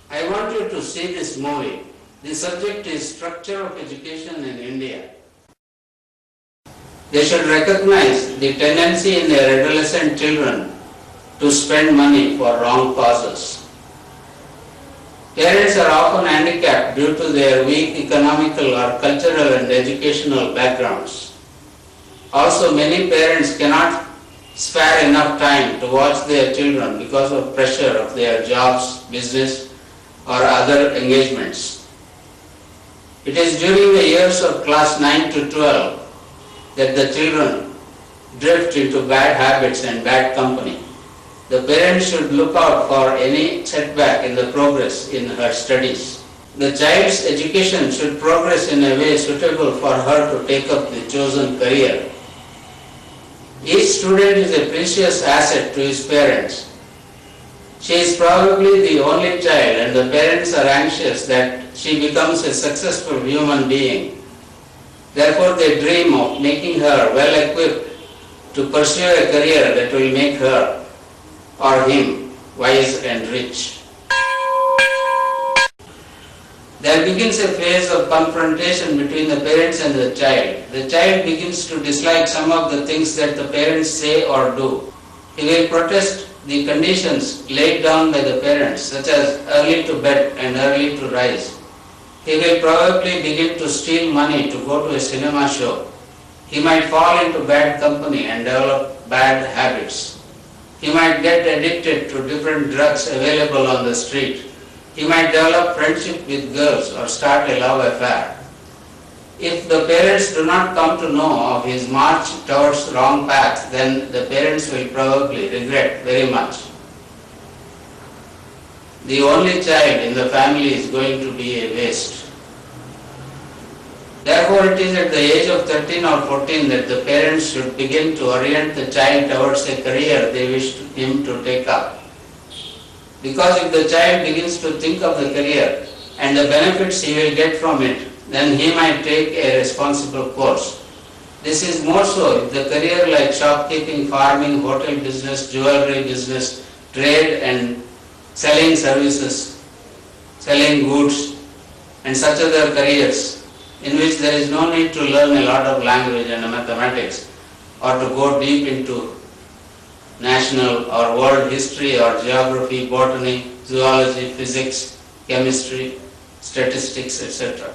I want you to see this movie. The subject is structure of education in India. They should recognize the tendency in their adolescent children to spend money for wrong causes. Parents are often handicapped due to their weak economical or cultural and educational backgrounds. Also, many parents cannot spare enough time to watch their children because of pressure of their jobs, business, or other engagements. It is during the years of class 9 to 12 that the children drift into bad habits and bad company. The parents should look out for any setback in the progress in her studies. The child's education should progress in a way suitable for her to take up the chosen career. Each student is a precious asset to his parents. She is probably the only child and the parents are anxious that she becomes a successful human being. Therefore, they dream of making her well equipped to pursue a career that will make her or him wise and rich. There begins a phase of confrontation between the parents and the child. The child begins to dislike some of the things that the parents say or do. He will protest the conditions laid down by the parents, such as early to bed and early to rise. He will probably begin to steal money to go to a cinema show. He might fall into bad company and develop bad habits. He might get addicted to different drugs available on the street. He might develop friendship with girls or start a love affair. If the parents do not come to know of his march towards wrong path, then the parents will probably regret very much. The only child in the family is going to be a waste. Therefore, it is at the age of 13 or 14 that the parents should begin to orient the child towards a career they wish him to take up. Because if the child begins to think of the career and the benefits he will get from it, then he might take a responsible course. This is more so if the career like shopkeeping, farming, hotel business, jewelry business, trade and selling services, selling goods and such other careers in which there is no need to learn a lot of language and mathematics or to go deep into national or world history or geography, botany, zoology, physics, chemistry, statistics, etc.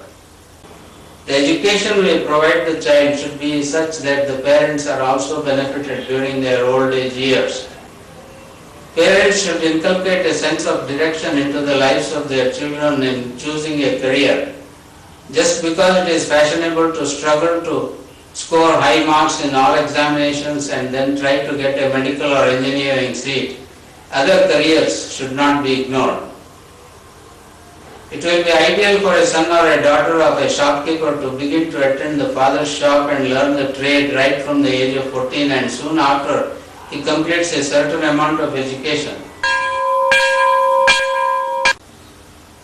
The education we provide the child should be such that the parents are also benefited during their old age years. Parents should inculcate a sense of direction into the lives of their children in choosing a career. Just because it is fashionable to struggle to score high marks in all examinations and then try to get a medical or engineering seat, other careers should not be ignored. It will be ideal for a son or a daughter of a shopkeeper to begin to attend the father's shop and learn the trade right from the age of 14, and soon after he completes a certain amount of education.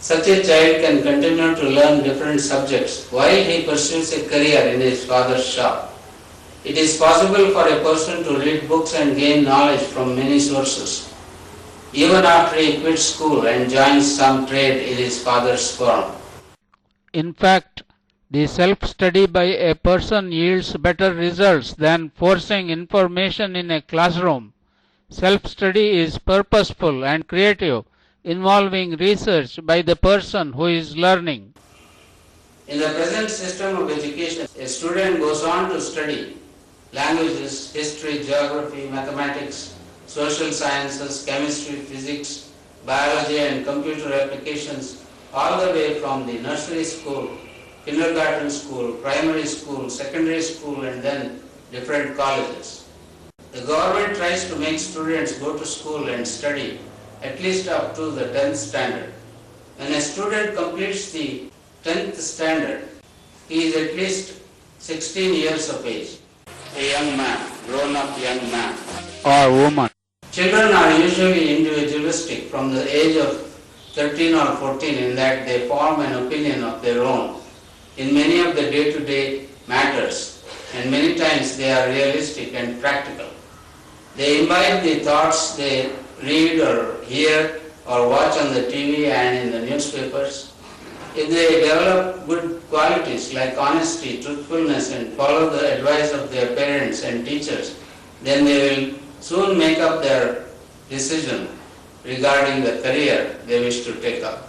Such a child can continue to learn different subjects while he pursues a career in his father's shop. It is possible for a person to read books and gain knowledge from many sources, even after he quits school and joins some trade in his father's firm. In fact, the self-study by a person yields better results than forcing information in a classroom. Self-study is purposeful and creative, involving research by the person who is learning. In the present system of education, a student goes on to study languages, history, geography, mathematics, social sciences, chemistry, physics, biology and computer applications all the way from the nursery school, kindergarten school, primary school, secondary school and then different colleges. The government tries to make students go to school and study at least up to the 10th standard. When a student completes the 10th standard, he is at least 16 years of age, a young man, grown-up young man. Or woman. Children are usually individualistic from the age of 13 or 14 in that they form an opinion of their own in many of the day-to-day matters, and many times they are realistic and practical. They imbibe the thoughts they read or hear or watch on the TV and in the newspapers, if they develop good qualities like honesty, truthfulness, and follow the advice of their parents and teachers, then they will soon make up their decision regarding the career they wish to take up.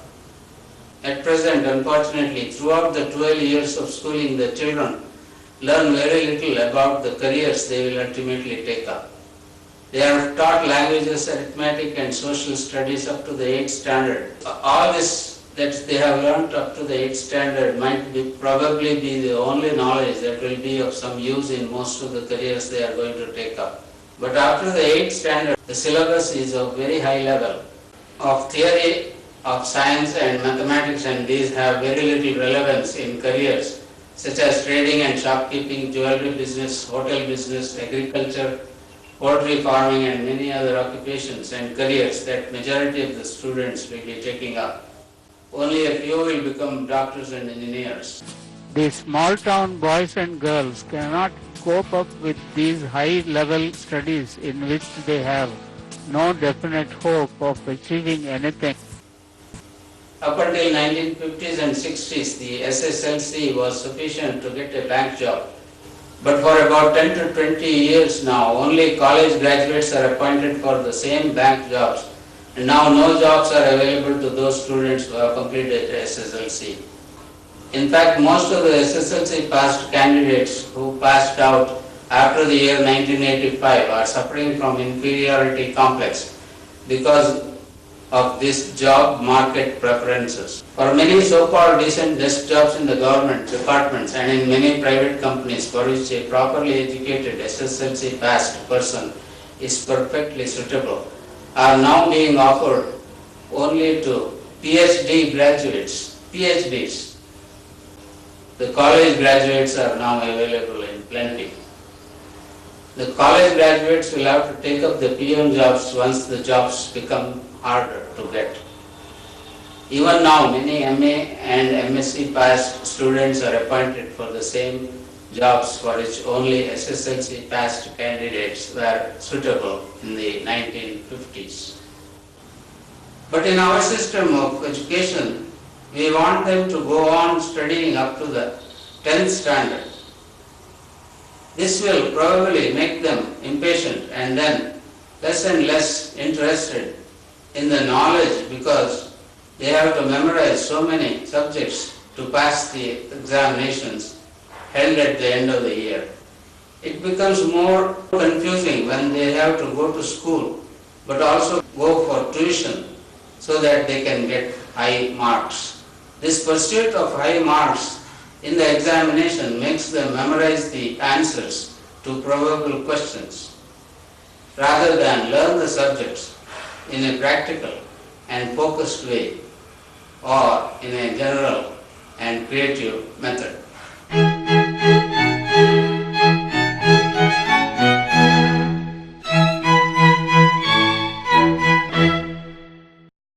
At present, unfortunately, throughout the 12 years of schooling, the children learn very little about the careers they will ultimately take up. They are taught languages, arithmetic, and social studies up to the 8th standard. All this that they have learnt up to the 8th standard might probably be the only knowledge that will be of some use in most of the careers they are going to take up. But after the 8th standard, the syllabus is of very high level of theory of science and mathematics, and these have very little relevance in careers such as trading and shopkeeping, jewelry business, hotel business, agriculture, poultry farming, and many other occupations and careers that majority of the students will be taking up. Only a few will become doctors and engineers. The small town boys and girls cannot cope up with these high level studies in which they have no definite hope of achieving anything. Up until 1950s and 60s, the SSLC was sufficient to get a bank job. But for about 10 to 20 years now, only college graduates are appointed for the same bank jobs. And now no jobs are available to those students who have completed SSLC. In fact, most of the SSLC passed candidates who passed out after the year 1985 are suffering from inferiority complex because of this job market preferences. For many so-called decent desk jobs in the government departments and in many private companies for which a properly educated SSLC passed person is perfectly suitable, are now being offered only to PhD graduates, PhDs. The college graduates are now available in plenty. The college graduates will have to take up the PM jobs once the jobs become harder to get. Even now, many MA and MSc passed students are appointed for the same jobs for which only SSLC passed candidates were suitable in the 1950s. But in our system of education, we want them to go on studying up to the 10th standard. This will probably make them impatient and then less and less interested in the knowledge because they have to memorize so many subjects to pass the examinations held at the end of the year. It becomes more confusing when they have to go to school but also go for tuition so that they can get high marks. This pursuit of high marks in the examination makes them memorize the answers to probable questions rather than learn the subjects in a practical and focused way or in a general and creative method.